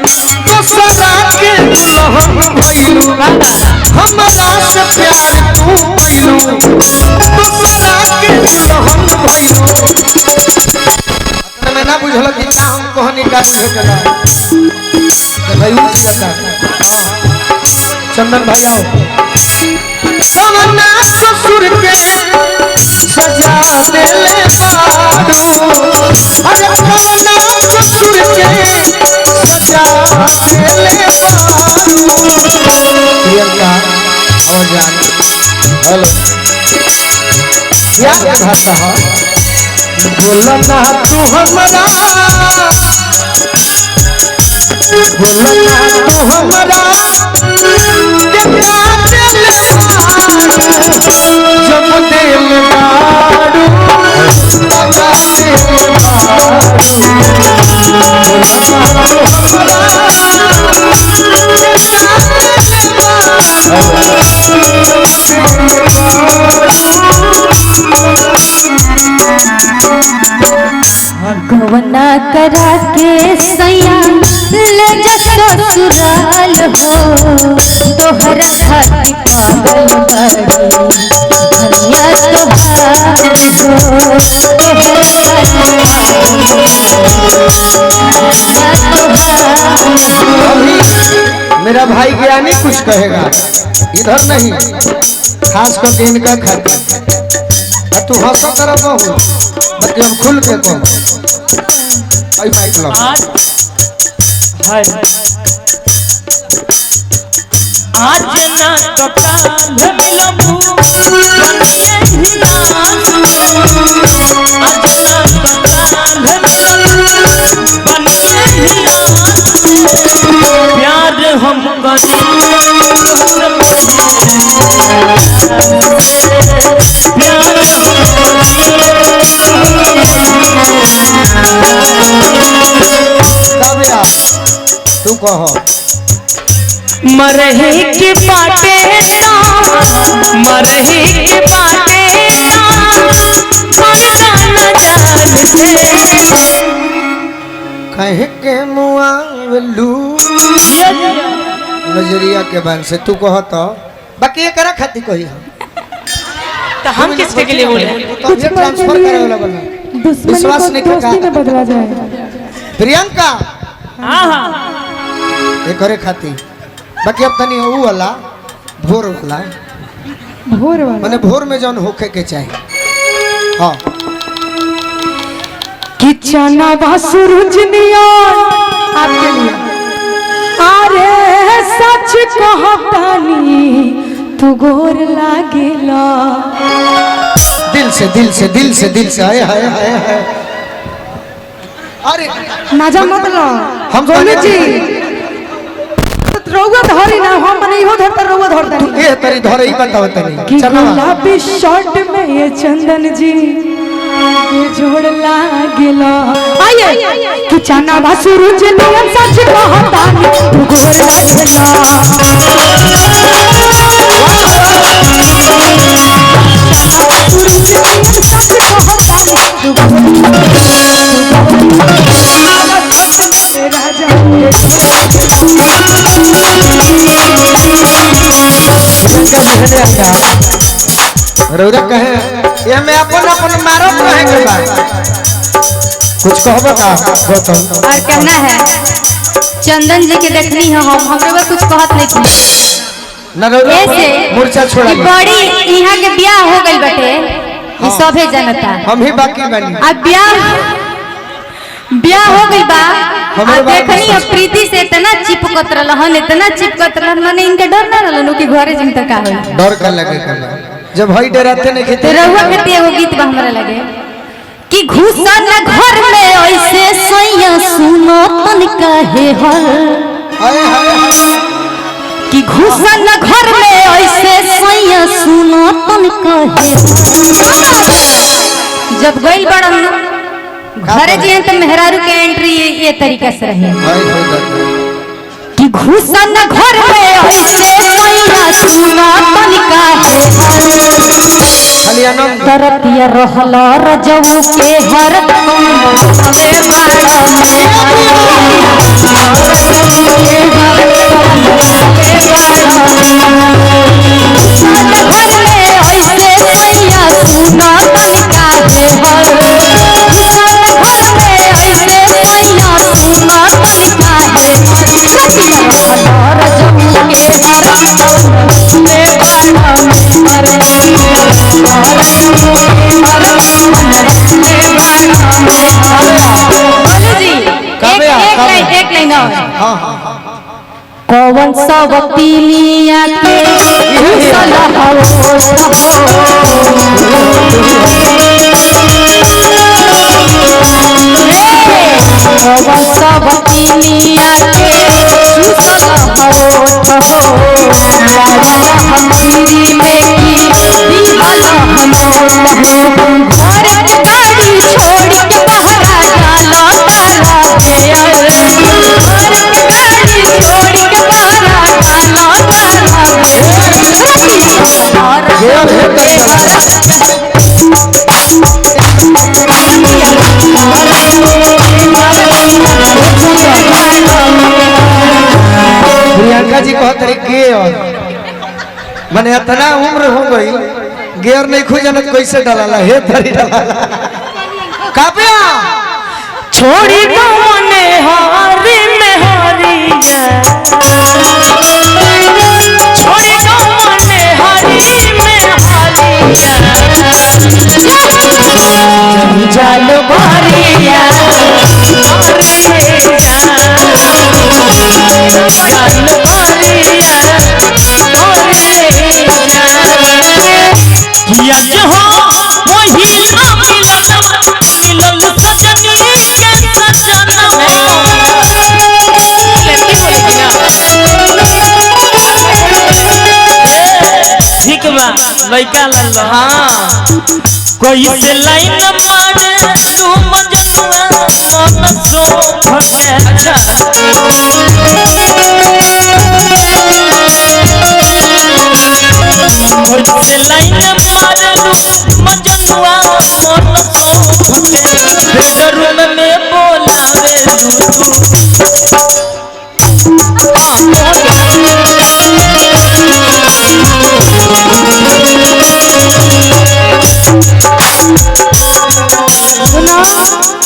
दूसरा के दुल्हन भइलू हमरा से प्यार तू भइलू दूसरा के दुल्हन भइलू मैं ना बुझल कि का हम कहानी का बुझला भाई उठ जाता चंदन भाई आओ कवना ससुर के सजा देले बारू अरे कवना ससुर के सजा देले बारू प्रियंका और जान हेलो क्या भाषा है बोला ना तू हमरा बोला ना तू हमरा कितना दिल जब दिल मारू लगा दिल गवना करा के सैया ले जा ससुराल हो तोहरा खाती पागल बड़ी धनिया तोहार हो तोहरा मेरा भाई ज्ञानी कुछ कहेगा इधर नहीं खास करके इनका खातिर तू हंसा तरफ हो बाकी हम खुल के कहो आई माइक लो हाय आज ना तो काल मिलबू बनिए हिलास आज ना तो काल मिलबू बनिए हिलास प्यार हम करी तू कहो मरहे के बाटे मरहे के बाटे कहे के मुआवलू नजरिया के बन से तू कहो तो बाकी ये करा खाती कही तो हम किसके के लिए बोले तो ये ट्रांसफर करे वाला बोला विश्वास नहीं का बदला जाए प्रियंका हां हां ये करे खाती बाकी अब तनी वो वाला भोर वाला माने भोर में जौन होखे के चाहिए हाँ कि चना सूरज नियन आपके लिए अरे सच कहतानी तू गोर लागेला दिल से हाय हाय हाय हाय अरे मजा मत लो हम बोले जी रउआ धरी ना हम मने इहो धरता रउआ धरता ये तेरी धरे ही बताओ तनी चलो गुलाबी शर्ट में ये चंदन जी ये जोड़ लागेला आइए कि चना सूरज नियन सच कहतानी तू गोर लागेला रौरा कहे ये मैं अपन मारत रहे के बाद कुछ कहबो का गौतम और कहना है चंदन जी के देखनी है हम हमरे पर कुछ कहत नहीं थी न रौरा ऐसे मूर्छा छोड़ा बड़ी यहाँ के ब्याह हो गई बटे ये सभे जनता हम ही बाकी बनी अब ब्याह हो गई बा अब देखनी अब प्रीति से इतना चिपकत रहन माने इनके डर ना रहलन कि घरे जिन तक का होई डर का लगे जब हई डराते नहीं खेते रहुआ के एगो गीत बा हमरा लगे कि घुसा न घर में ऐसे सैया सुनो तन कहे हर हाय हाय कि घुसा न घर में ऐसे सैया सुनो तन कहे जब गइल बड़न घरे जी तो मेहरारू के एंट्री ये तरीका से रहे कि घुसा न घर में ऐसे सैया सुनो तन कहे तरतिया रहला रजऊ के हर तुम हवे मारा सिंगर हाँ हाँ हाँ कौन सा वकीलिया के सलाह कौन सा वकीलिया के हमारी में की दीवाना हम घर गाड़ी छोड़ के बहरा डाला तारा दे घर गाड़ी छोड़ के बहरा डाला तारा प्रियंका जी कहत रही गेयर मैंने इतना उम्र हो गई गेयर नहीं खुजनत कैसे डाला हे तरी डाला काव्या छोड़ी दो मने हारी में हारिया छोड़ी दो मने हारी में हारिया जल भरिया लड़का लाल हाँ कोई से लाइन मारे तू मजनुआ मन सो भके अच्छा कोई से लाइन मारे तू मजनुआ मन सो भके बेडरूम में बोलावे तू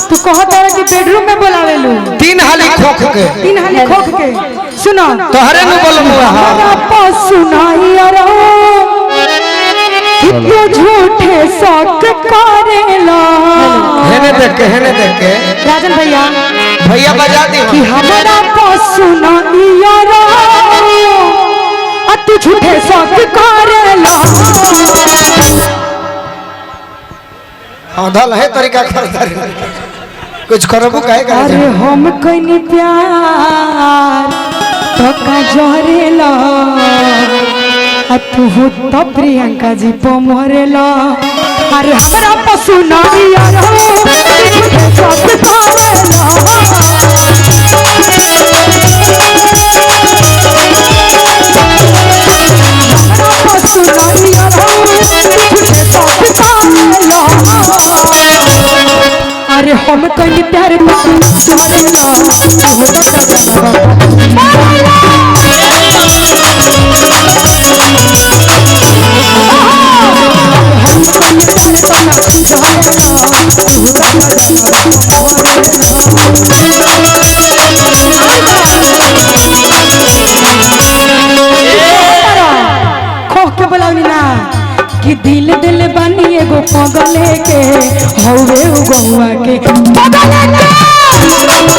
तू कहता है कि बेडरूम में बुलावे लू 3 हाली खोख के 3 हाली खोख के सुनो तोहरे में बोलम हुआ हमारा सुनाई रो कि तू झूठे शौक करेला हेने देख के राजन भैया भैया बजा दी कि हमारा सुनाई रो तू झूठे शौक करेला हाँ धल है तरीका करता कुछ करबू काहे करे अरे हम कइनी प्यार तो का जहरेला तू तो प्रियंका जी पे मरेला अरे हमरा पशु नहीं यार सब करेला पशु नहीं यार अरे हम कहीं प्यार खोह के बोलावनी ना कि दिल दिल बनी एगो पगले के हौवे गौआ के पगले के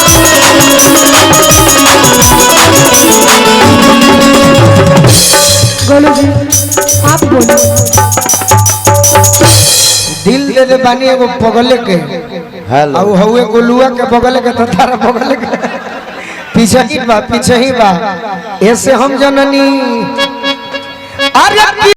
गोलू जी आप बोलो दिल दे दे बानी एगो पगले के हेलो अब हउए गोलुआ के बगले के तो तारा बगले के पीछे ही बा ऐसे हम जननी अरे